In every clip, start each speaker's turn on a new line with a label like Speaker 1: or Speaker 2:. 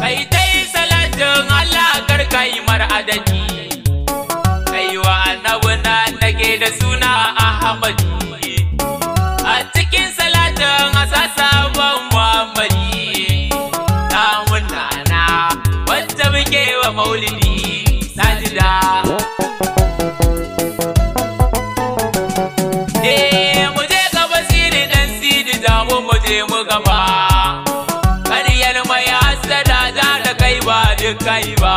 Speaker 1: kai tai salatin Allah kar kai mar adadi, kai wa annabi nan nake da suna Ahmadu, a cikin salatin asasa ban Muhammadi, namun nana wacce muke wa maulidi sajida. Muje gaba siri dan sidi zamu muje mu gaba, ƙaryar mai hasada za da kai ba duk kai ba,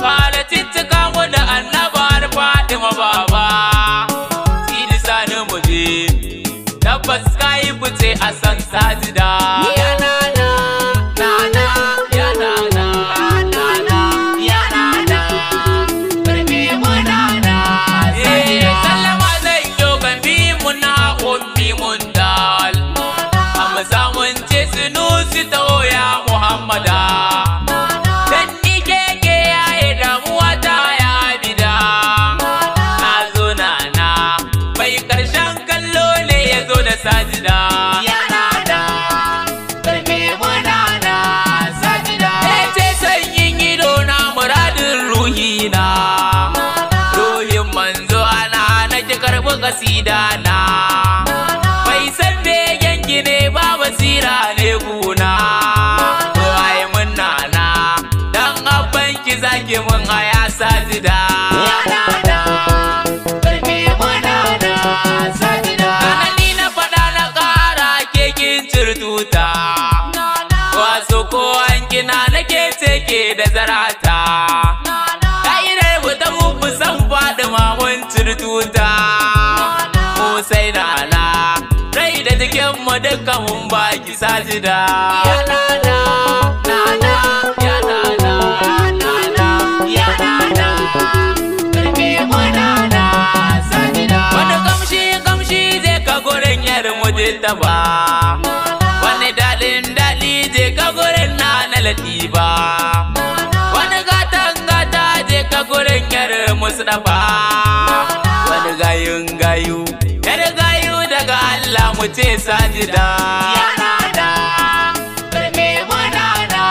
Speaker 1: fara cicika mu da annabar Fatima baba, sidi sani muje tabbas kai fice a san sajida. Ya nana nana ya nana nana ya nana karbe mu nana, sallama zai yo gambi mun na ummi mun dal, amma mun ce sunusi ta ya Muhammada, dan ni keke yayi damuwa ta ya bida, na zo nana mai karshen kallo ne ya zo da sajida. Ya nana karbe mu nana sajida, ce sanyin ido na muradin ruhina, ruhin manzo ana nake karbi kasida na, bai san begen ki ne ba basira ne guna, ai mun nana dan abban ki zaki mun aya sajida. Ya nana karbe mu nana sajida, ni na fada na kara kekin cirtuta, wasu ko an kina nake take da zarata, kairar mu ta mu san fadi mamun cirtuta, mu sai nana rai da jikin mu duka mun baki sajida. Ya nana nana ya nana nana ya nana karbe mu nana sajida, wani kamshi kamshi zai ka gurin yar mujita ba, wani daɗin daɗi je ka gurin na latifa, wani gatan gata je ka gurin yar Mustapha, wani gayun gayu yar gayu daga Allah mu ce sajida. Ya nana karbe mu nana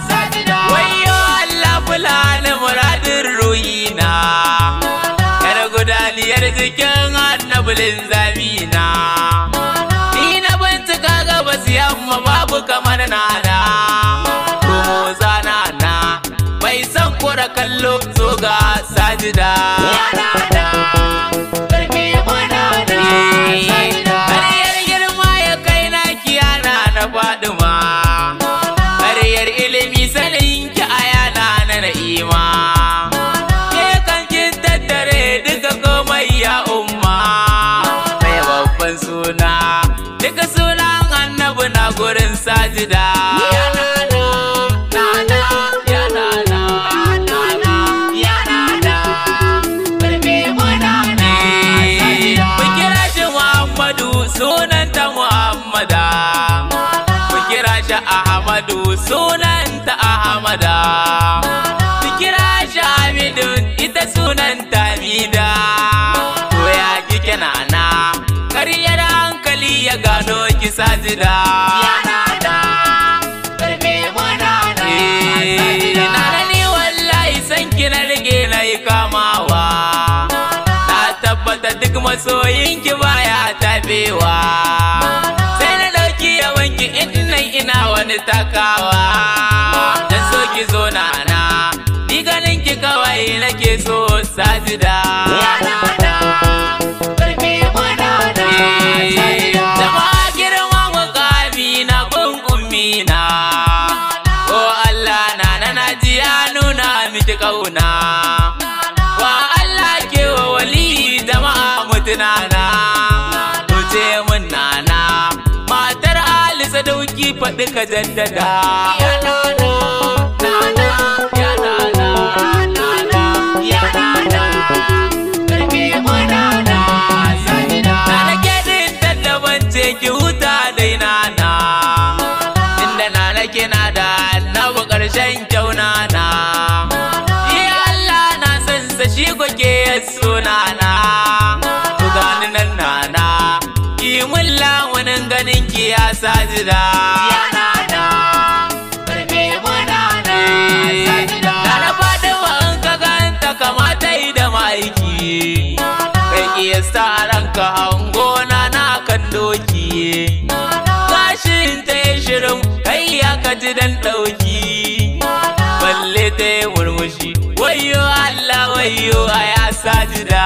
Speaker 1: sajida, wayyo Allah fulani muradin ruhina, yar gudaniyar jikin annabulin zamina, ni na bincika gabas yamma babu kamar nana, kuma zanana mai san kura kallo zo ga sajida. Ya nana karbe mu nana sajida, ƙaryar girma ya kai na kiyana na Fadima, ƙaryar ilimi sanin ki ayana na na'ima, ke kan kin tattare duka komai ya umma, mai babban suna duka sunan annabi na gurin sajida. Ya nana nana ya nana nana ya nana karbe mu nana sajida, mu kira shi Muhammadu sunanta Muhammada, mu kira shi Ahmadu sunanta Ahmada, mu kira shi Hamidu ita sunanta Hamida, to ya kike nana ƙaryar hankali ya gano ki sajida. Ya nana karbe mu nana sajida, nana ni wallahi san ki na rige na yi kamawa, na tabbata duk masoyin ki baya tabewa, sai na dauki yawanki ina wani takawa, dan so ki zo nana ni ganin ki kawai nake so sajida. Ya nana karbe mu nana sajida, jama'a girma mukami na gun ummina, ko Allah nana na ji ya nuna miki kauna, wa Allah ke wa wali jama'a mutunana, to ce mun nana matar Ali Sadauki faɗi ka jaddada. Ya nana nana ya nana nana ya nana karbe mu nana sajida, nana ke din tattaban ce ki huta dai nana, inda nana kina da annabi ƙarshen kyau nana, Allah na san sa shi ko ke yaso nana, to gani nan nana ki mun lamunin ganin ki ya sajida. Ya nana karbe mu aiki kai kiyasta ranka hango na kan doki gashin ta yi shirin kai ya kaji dan ɗauki balle ta yi murmushi wayo Allah wayo a ya sajida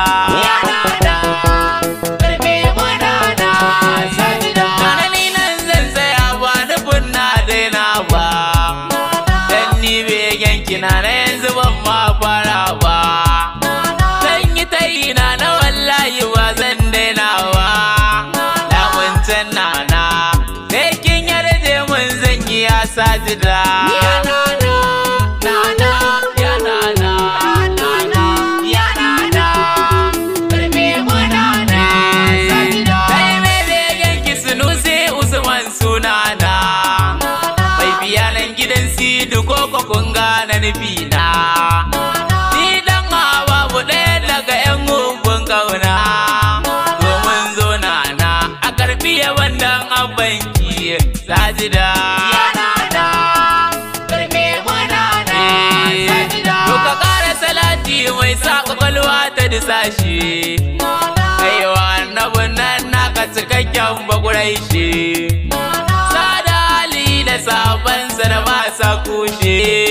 Speaker 1: kanani nan zan tsaya ba nufin na daina ba dan ni begen kina na yanzu ban ma fara ba zan yi ta yi na wallahi ba zan daina ba lamuntan nana sai kin yarje mun zan yi ya sajida nufina ni dan babu ɗaya daga yan mugun kauna domin zo na a karfi yawan dan abanki sajida to ka ƙara salati mai sa kwakwalwa ta disashi kaiwa annabin nan naka cikakken bakurai shi sada hali da sabansa da ba sa kushe